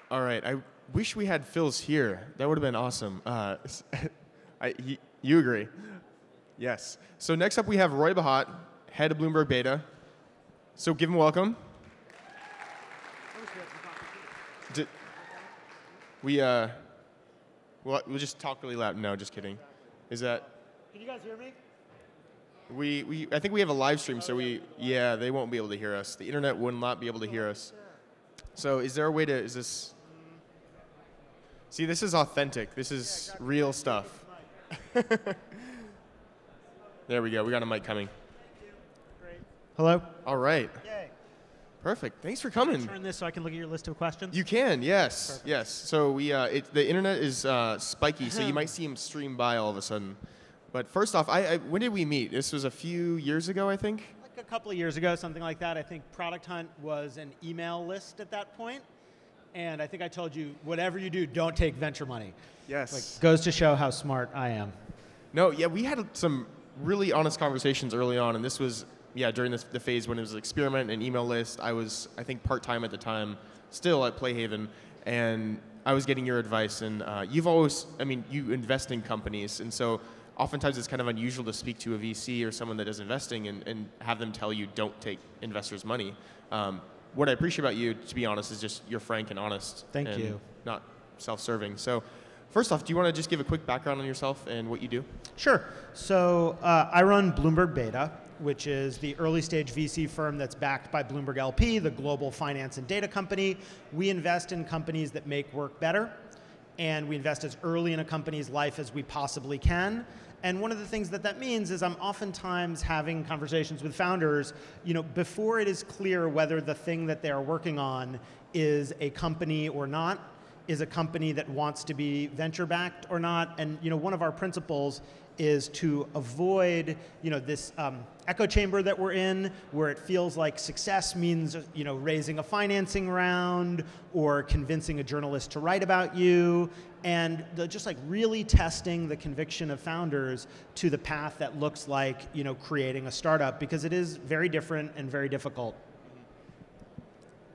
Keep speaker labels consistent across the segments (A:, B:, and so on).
A: All right. I wish we had Phil's here. That would have been awesome. You agree? Yes. So next up we have Roy Bahat, head of Bloomberg Beta. So give him a welcome. We'll just talk really loud. No, just kidding. Is that?
B: Can you guys hear me?
A: I think we have a live stream, so they won't be able to hear us. The internet will not be able to hear us. So is there a way to, is this? See, this is authentic. This is real stuff. There we go. We got a mic coming.
B: Great. Hello?
A: All right.
B: Yay.
A: Perfect. Thanks for coming.
B: Turn this so I can look at your list of questions.
A: You can, yes.
B: Perfect.
A: Yes. So the internet is spiky, so you might see him stream by all of a sudden. But first off, when did we meet? This was a few years ago, I think?
B: Like a couple of years ago, something like that. I think Product Hunt was an email list at that point. And I think I told you, whatever you do, don't take venture money.
A: Yes.
B: Like, goes to show how smart I am.
A: No, yeah, we had some really honest conversations early on, and this was, during the phase when it was an experiment and email list. I was, I think, part-time at the time, still at Playhaven, and I was getting your advice. And you've always, you invest in companies, and so oftentimes it's kind of unusual to speak to a VC or someone that is investing and have them tell you don't take investors' money. What I appreciate about you, to be honest, is just you're frank and honest.
B: Thank you.
A: Not self-serving. So first off, do you want to just give a quick background on yourself and what you do?
B: Sure. So I run Bloomberg Beta, which is the early stage VC firm that's backed by Bloomberg LP, the global finance and data company. We invest in companies that make work better, and we invest as early in a company's life as we possibly can. And one of the things that means is I'm oftentimes having conversations with founders, before it is clear whether the thing that they're working on is a company or not, is a company that wants to be venture-backed or not. And one of our principles is to avoid this echo chamber that we're in, where it feels like success means raising a financing round or convincing a journalist to write about you, and just like really testing the conviction of founders to the path that looks like creating a startup, because it is very different and very difficult.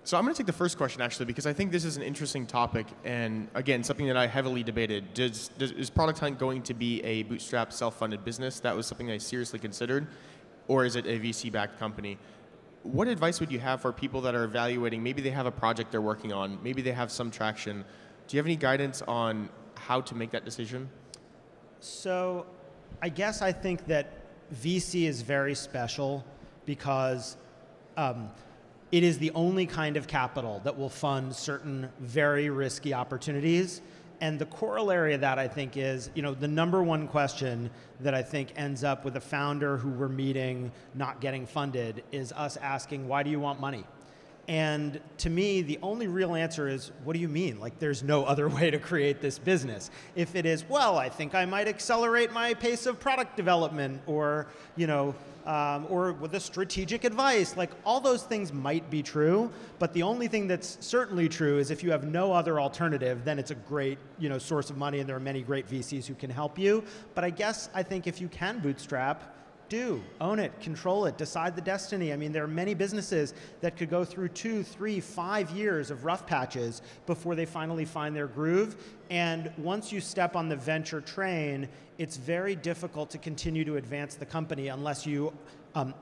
A: So I'm going to take the first question, actually, because I think this is an interesting topic, and again, something that I heavily debated. Is Product Hunt going to be a bootstrap, self-funded business? That was something I seriously considered. Or is it a VC-backed company? What advice would you have for people that are evaluating, maybe they have a project they're working on, maybe they have some traction. Do you have any guidance on how to make that decision?
B: So I guess I think that VC is very special because it is the only kind of capital that will fund certain very risky opportunities. And the corollary of that, I think, is the number one question that I think ends up with a founder who we're meeting not getting funded is us asking, why do you want money? And to me, the only real answer is, what do you mean? Like, there's no other way to create this business. If it is, well, I think I might accelerate my pace of product development, or or with a strategic advice, like all those things might be true, but the only thing that's certainly true is if you have no other alternative, then it's a great source of money, and there are many great VCs who can help you. But I think if you can bootstrap, own it, control it, decide the destiny. There are many businesses that could go through 2, 3, 5 years of rough patches before they finally find their groove. And once you step on the venture train, it's very difficult to continue to advance the company unless you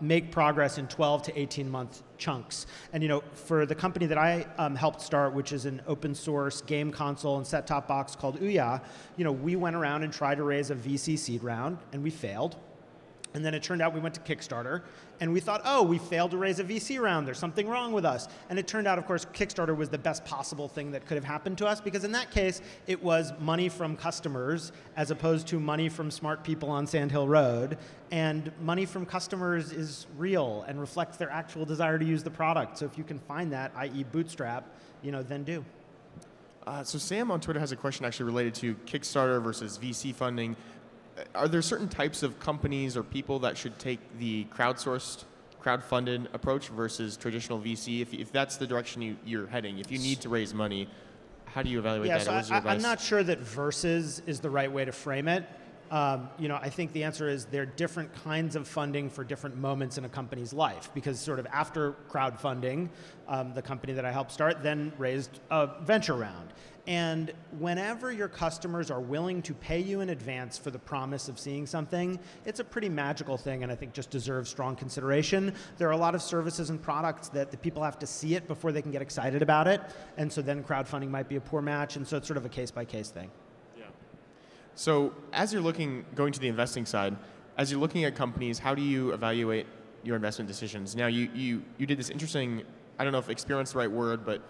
B: make progress in 12 to 18-month chunks. And for the company that I helped start, which is an open source game console and set-top box called Ouya, we went around and tried to raise a VC seed round, and we failed. And then it turned out we went to Kickstarter, and we thought, oh, we failed to raise a VC round. There's something wrong with us. And it turned out, of course, Kickstarter was the best possible thing that could have happened to us, because in that case, it was money from customers as opposed to money from smart people on Sand Hill Road. And money from customers is real and reflects their actual desire to use the product. So if you can find that, i.e. bootstrap, then do.
A: So Sam on Twitter has a question actually related to Kickstarter versus VC funding. Are there certain types of companies or people that should take the crowdsourced, crowdfunded approach versus traditional VC? If that's the direction you're heading, if you need to raise money, how do you evaluate that?
B: So I'm not sure that versus is the right way to frame it. I think the answer is there are different kinds of funding for different moments in a company's life, because sort of after crowdfunding, the company that I helped start then raised a venture round. And whenever your customers are willing to pay you in advance for the promise of seeing something, it's a pretty magical thing, and I think just deserves strong consideration. There are a lot of services and products that the people have to see it before they can get excited about it, and so then crowdfunding might be a poor match, and so it's sort of a case-by-case thing.
A: Yeah. So as you're going to the investing side, as you're looking at companies, how do you evaluate your investment decisions? Now, you did this interesting, I don't know if experience is the right word, but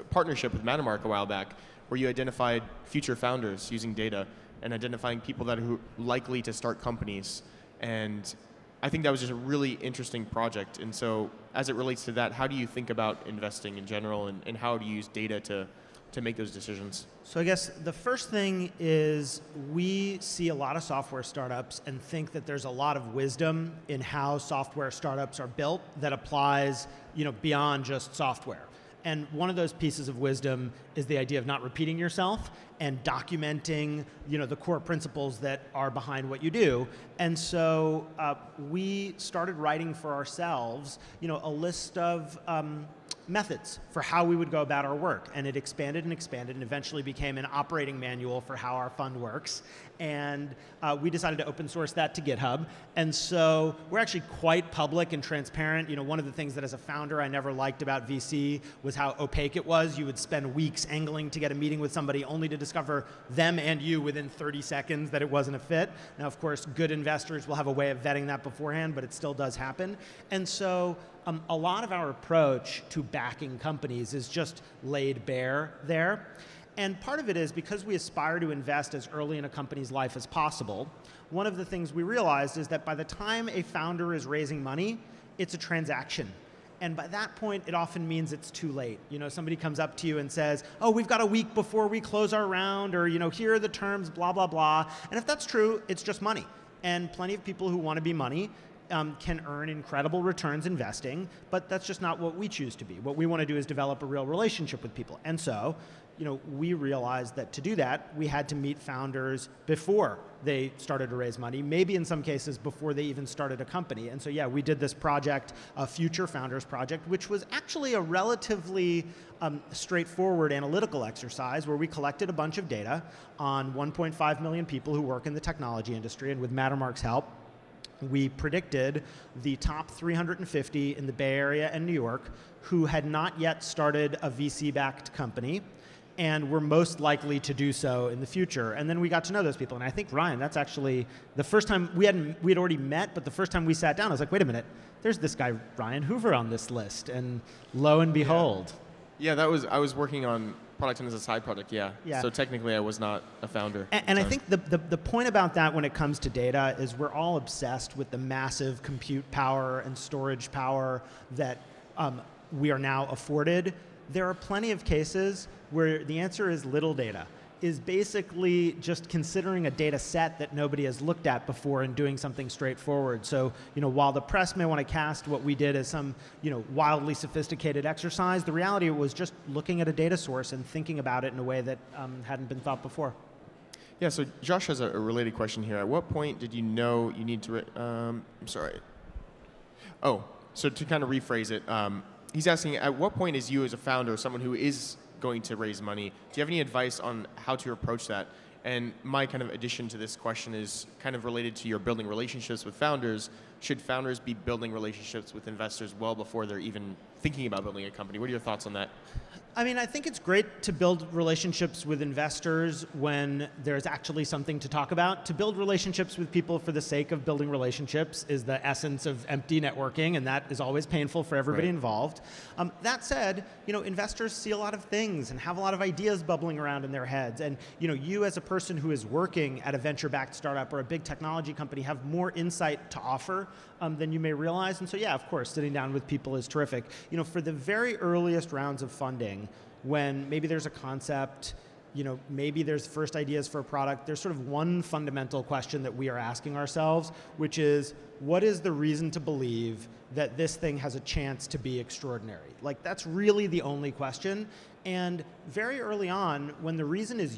A: partnership with Mattermark a while back, where you identified future founders using data and identifying people that are likely to start companies. And I think that was just a really interesting project. And so as it relates to that, how do you think about investing in general, and how do you use data to make those decisions?
B: So I guess the first thing is we see a lot of software startups and think that there's a lot of wisdom in how software startups are built that applies, beyond just software. And one of those pieces of wisdom is the idea of not repeating yourself and documenting, the core principles that are behind what you do. And so we started writing for ourselves, a list of methods for how we would go about our work. And it expanded and expanded and eventually became an operating manual for how our fund works. And we decided to open source that to GitHub. And so we're actually quite public and transparent. One of the things that as a founder I never liked about VC was how opaque it was. You would spend weeks angling to get a meeting with somebody only to discover them and you within 30 seconds that it wasn't a fit. Now, of course, good investors will have a way of vetting that beforehand, but it still does happen. And so a lot of our approach to backing companies is just laid bare there. And part of it is because we aspire to invest as early in a company's life as possible. One of the things we realized is that by the time a founder is raising money, it's a transaction. And by that point, it often means it's too late. Somebody comes up to you and says, oh, we've got a week before we close our round, or here are the terms, blah, blah, blah. And if that's true, it's just money. And plenty of people who want to be money can earn incredible returns investing, but that's just not what we choose to be. What we want to do is develop a real relationship with people. And so, we realized that to do that, we had to meet founders before they started to raise money, maybe in some cases before they even started a company. And so, yeah, we did this project, a Future Founders Project, which was actually a relatively straightforward analytical exercise where we collected a bunch of data on 1.5 million people who work in the technology industry, and with Mattermark's help, we predicted the top 350 in the Bay Area and New York who had not yet started a VC-backed company and were most likely to do so in the future. And then we got to know those people. And I think, Ryan, that's actually the first time we had already met, but the first time we sat down, I was like, wait a minute, there's this guy, Ryan Hoover, on this list. And lo and behold.
A: Yeah, I was working on Product 10 as a side project, yeah. So technically I was not a founder.
B: And I think the point about that when it comes to data is we're all obsessed with the massive compute power and storage power that we are now afforded. There are plenty of cases where the answer is little data, is basically just considering a data set that nobody has looked at before and doing something straightforward. So, while the press may want to cast what we did as some, wildly sophisticated exercise, the reality was just looking at a data source and thinking about it in a way that hadn't been thought before.
A: Yeah, so Josh has a related question here. At what point did you know you need to, I'm sorry. Oh, so to kind of rephrase it, he's asking, at what point is you as a founder, someone who is going to raise money, do you have any advice on how to approach that? And my kind of addition to this question is kind of related to your building relationships with founders. Should founders be building relationships with investors well before they're even thinking about building a company? What are your thoughts on that?
B: I mean, I think it's great to build relationships with investors when there's actually something to talk about. To build relationships with people for the sake of building relationships is the essence of empty networking, and that is always painful for everybody involved. That said, investors see a lot of things and have a lot of ideas bubbling around in their heads. And you as a person who is working at a venture-backed startup or a big technology company have more insight to offer than you may realize. And so, yeah, of course, sitting down with people is terrific. For the very earliest rounds of funding, when maybe there's a concept, maybe there's first ideas for a product. There's sort of one fundamental question that we are asking ourselves, which is, what is the reason to believe that this thing has a chance to be extraordinary? Like, that's really the only question. And very early on, when the reason is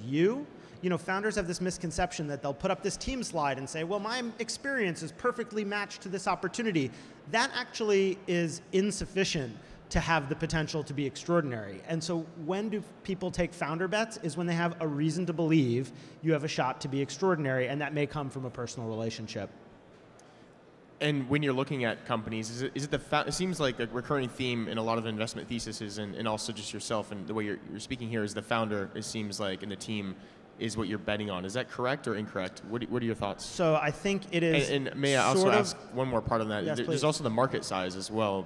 B: founders have this misconception that they'll put up this team slide and say, well, my experience is perfectly matched to this opportunity. That actually is insufficient to have the potential to be extraordinary. And so when do people take founder bets is when they have a reason to believe you have a shot to be extraordinary, and that may come from a personal relationship.
A: And when you're looking at companies, it seems like a recurring theme in a lot of investment theses and also just yourself and the way you're speaking here is the founder, it seems like, and the team is what you're betting on. Is that correct or incorrect? What are your thoughts?
B: So I think it is.
A: And may I also ask one more part on that?
B: Yes,
A: there's also the market size as well.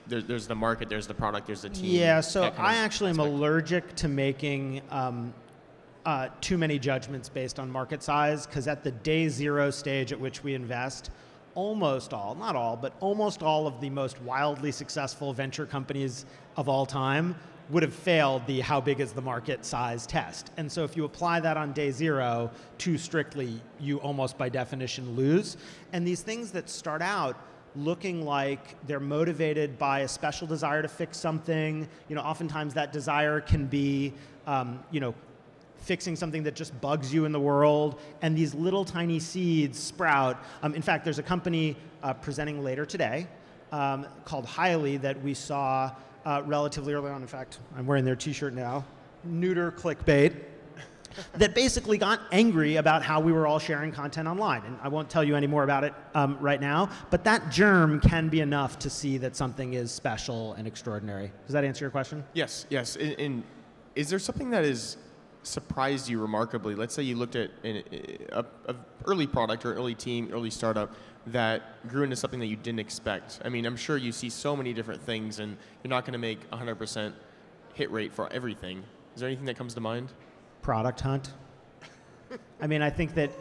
A: There's the market, there's the product, there's the team.
B: Yeah, so I actually am allergic to making too many judgments based on market size, because at the day zero stage at which we invest, almost all, not all, but almost all of the most wildly successful venture companies of all time would have failed the how big is the market size test. And so if you apply that on day zero too strictly, you almost by definition lose. And these things that start out looking like they're motivated by a special desire to fix something, oftentimes that desire can be, fixing something that just bugs you in the world, and these little tiny seeds sprout. In fact, there's a company presenting later today called Highly that we saw relatively early on. In fact, I'm wearing their t-shirt now, neuter clickbait, that basically got angry about how we were all sharing content online. And I won't tell you any more about it right now, but that germ can be enough to see that something is special and extraordinary. Does that answer your question?
A: Yes. And is there something that has surprised you remarkably? Let's say you looked at an early product or an early team, early startup that grew into something that you didn't expect. I mean, I'm sure you see so many different things, and you're not going to make 100% hit rate for everything. Is there anything that comes to mind?
B: Product hunt. I mean, I think that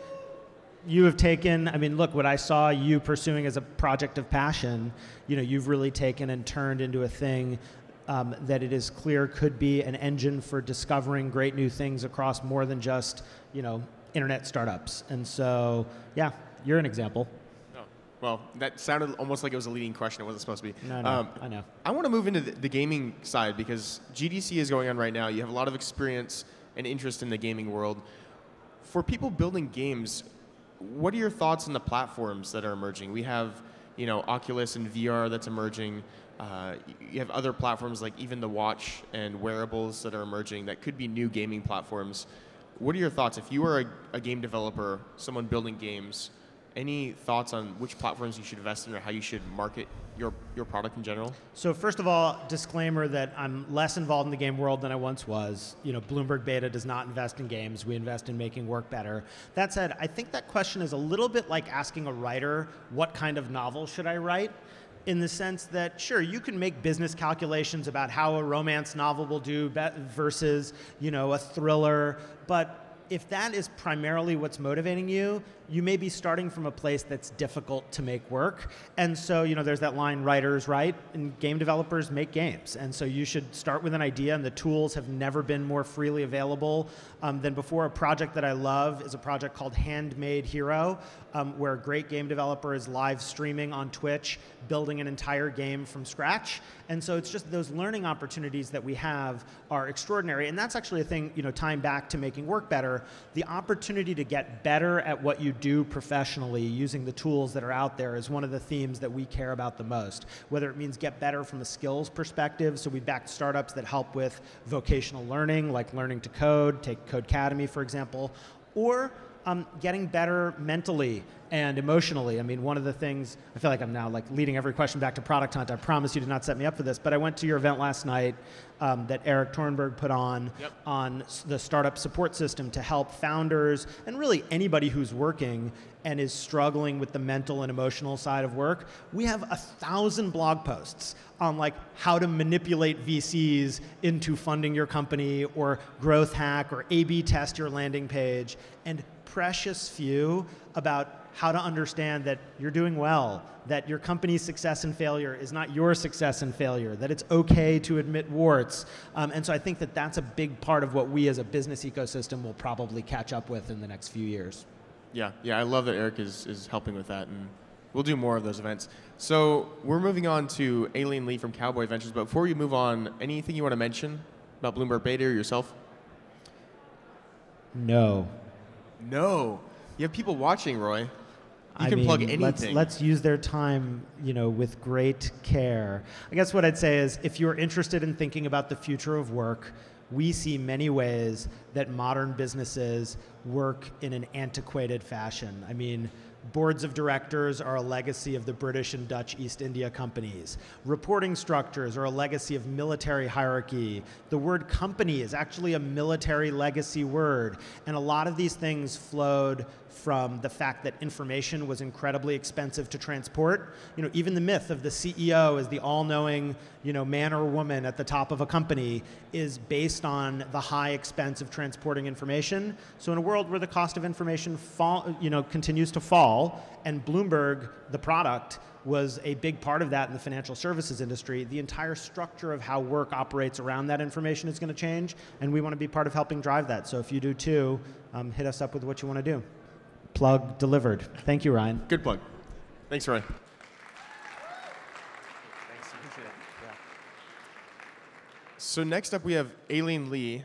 B: you have taken, look, what I saw you pursuing as a project of passion, you've really taken and turned into a thing that it is clear could be an engine for discovering great new things across more than just, internet startups. And so, yeah, you're an example.
A: Oh, well, that sounded almost like it was a leading question. It wasn't supposed to be.
B: No, I know.
A: I want to move into the gaming side, because GDC is going on right now. You have a lot of experience and interest in the gaming world. For people building games, what are your thoughts on the platforms that are emerging? We have, Oculus and VR that's emerging. You have other platforms like even the watch and wearables that are emerging that could be new gaming platforms. What are your thoughts? If you are a game developer, someone building games, any thoughts on which platforms you should invest in or how you should market your product in general?
B: So first of all, disclaimer that I'm less involved in the game world than I once was. Bloomberg Beta does not invest in games. We invest in making work better. That said, I think that question is a little bit like asking a writer, what kind of novel should I write? In the sense that, sure, you can make business calculations about how a romance novel will do versus, a thriller, but if that is primarily what's motivating you, you may be starting from a place that's difficult to make work. And so, there's that line, writers write, and game developers make games. And so you should start with an idea, and the tools have never been more freely available than before. A project that I love is a project called Handmade Hero, where a great game developer is live streaming on Twitch, building an entire game from scratch. And so it's just those learning opportunities that we have are extraordinary. And that's actually a thing, tying back to making work better, the opportunity to get better at what you do professionally using the tools that are out there is one of the themes that we care about the most. Whether it means get better from a skills perspective, so we back startups that help with vocational learning, like learning to code, take Codecademy, for example, or getting better mentally and emotionally. One of the things, I feel like I'm now leading every question back to Product Hunt. I promise you did not set me up for this, but I went to your event last night that Eric Tornberg put on the startup support system to help founders and really anybody who's working and is struggling with the mental and emotional side of work. We have 1,000 blog posts on how to manipulate VCs into funding your company, or growth hack, or A/B test your landing page, and precious few about how to understand that you're doing well, that your company's success and failure is not your success and failure, that it's okay to admit warts. And so I think that that's a big part of what we as a business ecosystem will probably catch up with in the next few years.
A: Yeah, I love that Eric is helping with that, and we'll do more of those events. So we're moving on to Aileen Lee from Cowboy Ventures, but before you move on, anything you want to mention about Bloomberg Beta or yourself?
B: No.
A: No. You have people watching, Roy. You
B: I
A: can
B: mean,
A: plug anything.
B: Let's use their time, with great care. I guess what I'd say is, if you're interested in thinking about the future of work, we see many ways that modern businesses work in an antiquated fashion. I mean, boards of directors are a legacy of the British and Dutch East India companies. Reporting structures are a legacy of military hierarchy. The word company is actually a military legacy word. And a lot of these things flowed from the fact that information was incredibly expensive to transport. Even the myth of the CEO as the all-knowing, man or woman at the top of a company is based on the high expense of transporting information. So in a world where the cost of information continues to fall, and Bloomberg, the product, was a big part of that in the financial services industry, the entire structure of how work operates around that information is going to change, and we want to be part of helping drive that. So if you do too, hit us up with what you want to do. Plug delivered. Thank you, Ryan.
A: Good plug. Thanks, Roy. So next up we have Aileen Lee